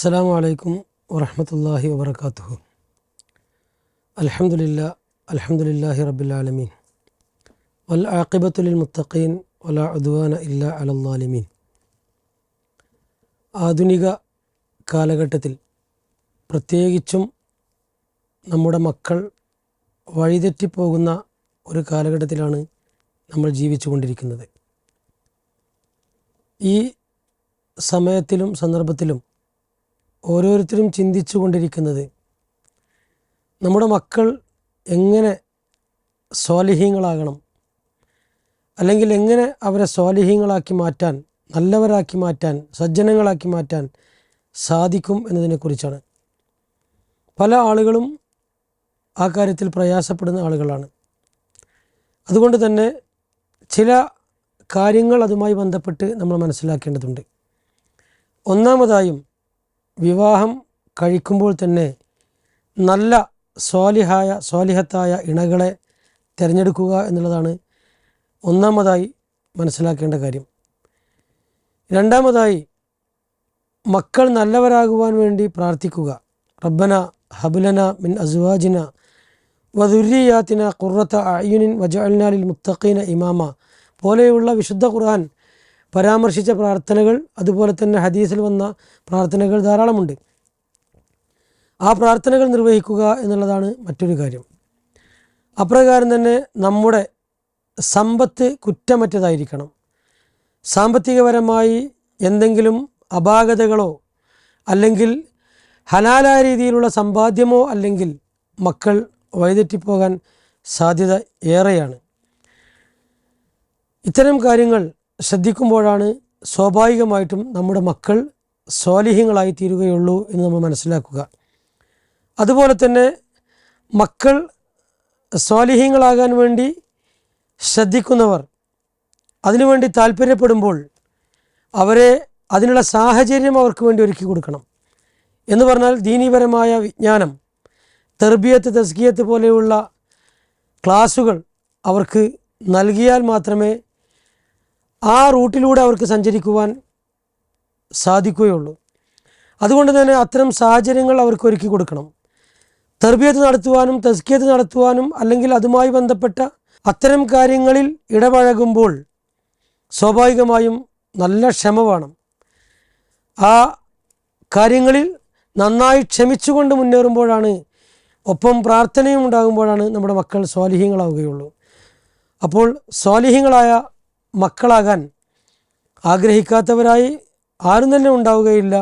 അസ്സലാമു അലൈക്കും വറഹ്മത്തുള്ളാഹി വബറകാതുഹു. അൽഹംദുലില്ലാഹി റബ്ബിൽ ആലമീൻ വൽ ആഖിബത്തു ലിൽ മുത്തഖീൻ വലാ ഉദ്വാന ഇല്ലാ അലൽ ളാലിമീൻ. ആധുനിക കാലഘട്ടത്തിൽ പ്രത്യേകിച്ചും നമ്മുടെ മക്കൾ വഴിതെറ്റിപ്പോകുന്ന ഒരു കാലഘട്ടത്തിലാണ് നമ്മൾ ജീവിച്ചു കൊണ്ടിരിക്കുന്നത്. ഈ സമയത്തിലും സന്ദർഭത്തിലും ഓരോരുത്തരും ചിന്തിച്ചു കൊണ്ടിരിക്കുന്നത് നമ്മുടെ മക്കൾ എങ്ങനെ സ്വാലിഹീങ്ങളാകണം, അല്ലെങ്കിൽ എങ്ങനെ അവരെ സ്വാലിഹീങ്ങളാക്കി മാറ്റാൻ, നല്ലവരാക്കി മാറ്റാൻ, സജ്ജനങ്ങളാക്കി മാറ്റാൻ സാധിക്കും എന്നതിനെക്കുറിച്ചാണ്. പല ആളുകളും ആ കാര്യത്തിൽ പ്രയാസപ്പെടുന്ന ആളുകളാണ്. അതുകൊണ്ട് തന്നെ ചില കാര്യങ്ങൾ അതുമായി ബന്ധപ്പെട്ട് നമ്മൾ മനസ്സിലാക്കേണ്ടതുണ്ട്. ഒന്നാമതായും വിവാഹം കഴിക്കുമ്പോൾ തന്നെ നല്ല സ്വാലിഹത്തായ ഇണകളെ തിരഞ്ഞെടുക്കുക എന്നുള്ളതാണ് ഒന്നാമതായി മനസ്സിലാക്കേണ്ട കാര്യം. രണ്ടാമതായി മക്കൾ നല്ലവരാകുവാൻ വേണ്ടി പ്രാർത്ഥിക്കുക. റബ്ബന ഹബ്ലന മിൻ അസ്വാജിന വദുർരിയാതിന ഖുർറത അഅ്യുനിൻ വജഅൽനാ ലിൽ മുത്തഖീന ഇമാമ പോലെയുള്ള വിശുദ്ധ ഖുർആൻ പരാമർശിച്ച പ്രാർത്ഥനകൾ, അതുപോലെ തന്നെ ഹദീസിൽ വന്ന പ്രാർത്ഥനകൾ ധാരാളമുണ്ട്. ആ പ്രാർത്ഥനകൾ നിർവഹിക്കുക എന്നുള്ളതാണ് മറ്റൊരു കാര്യം. അപ്രകാരം തന്നെ നമ്മുടെ സമ്പത്ത് കുറ്റമറ്റതായിരിക്കണം. സാമ്പത്തികപരമായി എന്തെങ്കിലും അപാകതകളോ അല്ലെങ്കിൽ ഹലാലായ രീതിയിലുള്ള സമ്പാദ്യമോ അല്ലെങ്കിൽ മക്കൾ വഴിതെറ്റിപ്പോകാൻ സാധ്യത ഏറെയാണ്. ഇത്തരം കാര്യങ്ങൾ ശ്രദ്ധിക്കുമ്പോഴാണ് സ്വാഭാവികമായിട്ടും നമ്മുടെ മക്കൾ സ്വാലിഹീങ്ങളായി തീരുകയുള്ളൂ എന്ന് നമ്മൾ മനസ്സിലാക്കുക. അതുപോലെ തന്നെ മക്കൾ സ്വാലിഹീങ്ങളാകാൻ വേണ്ടി ശ്രദ്ധിക്കുന്നവർ അതിനുവേണ്ടി താല്പര്യപ്പെടുമ്പോൾ അവരെ അതിനുള്ള സാഹചര്യം അവർക്ക് വേണ്ടി ഒരുക്കി കൊടുക്കണം. എന്ന് പറഞ്ഞാൽ ദീനീപരമായ വിജ്ഞാനം, തർബിയത്ത്, തസ്കിയത്ത് പോലെയുള്ള ക്ലാസുകൾ അവർക്ക് നൽകിയാൽ മാത്രമേ ആ റൂട്ടിലൂടെ അവർക്ക് സഞ്ചരിക്കുവാൻ സാധിക്കുകയുള്ളൂ. അതുകൊണ്ട് തന്നെ അത്തരം സാഹചര്യങ്ങൾ അവർക്ക് ഒരുക്കി കൊടുക്കണം. തർബിയത്ത് നടത്തുവാനും തസ്കിയത്ത് നടത്തുവാനും അല്ലെങ്കിൽ അതുമായി ബന്ധപ്പെട്ട അത്തരം കാര്യങ്ങളിൽ ഇടപഴകുമ്പോൾ സ്വാഭാവികമായും നല്ല ക്ഷമ വേണം. ആ കാര്യങ്ങളിൽ നന്നായി ക്ഷമിച്ചുകൊണ്ട് മുന്നേറുമ്പോഴാണ്, ഒപ്പം പ്രാർത്ഥനയും ഉണ്ടാകുമ്പോഴാണ് നമ്മുടെ മക്കൾ സ്വാലിഹീങ്ങളാവുകയുള്ളൂ. അപ്പോൾ സ്വാലിഹീങ്ങളായ മക്കളാകാൻ ആഗ്രഹിക്കാത്തവരായി ആരും തന്നെ ഉണ്ടാവുകയില്ല.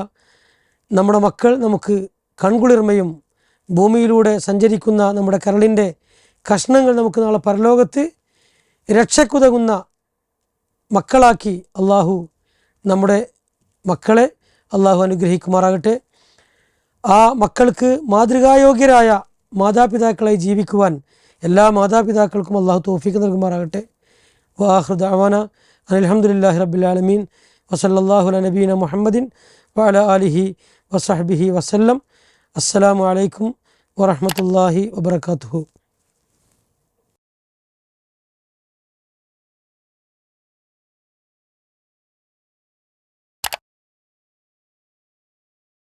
നമ്മുടെ മക്കൾ നമുക്ക് കൺകുളിർമയും ഭൂമിയിലൂടെ സഞ്ചരിക്കുന്ന നമ്മുടെ കരളിൻ്റെ കഷ്ണങ്ങൾ നമുക്ക് നാളെ പരലോകത്ത് രക്ഷക്കുതകുന്ന മക്കളാക്കി അള്ളാഹു നമ്മുടെ മക്കളെ അനുഗ്രഹിക്കുമാറാകട്ടെ. ആ മക്കൾക്ക് മാതൃകായോഗ്യരായ മാതാപിതാക്കളായി ജീവിക്കുവാൻ എല്ലാ മാതാപിതാക്കൾക്കും അള്ളാഹു തൗഫീഖ് നൽകുമാറാകട്ടെ. വആഖിറു ദഅവാന അൽഹംദുലില്ലാഹി റബ്ബിൽ ആലമീൻ വസല്ലല്ലാഹു അലാ നബീന മുഹമ്മദിൻ വഅലാ ആലിഹി വസഹ്ബിഹി വസല്ലം. അസ്സലാമു അലൈക്കും വറഹ്മത്തുള്ളാഹി വബറകാതുഹു.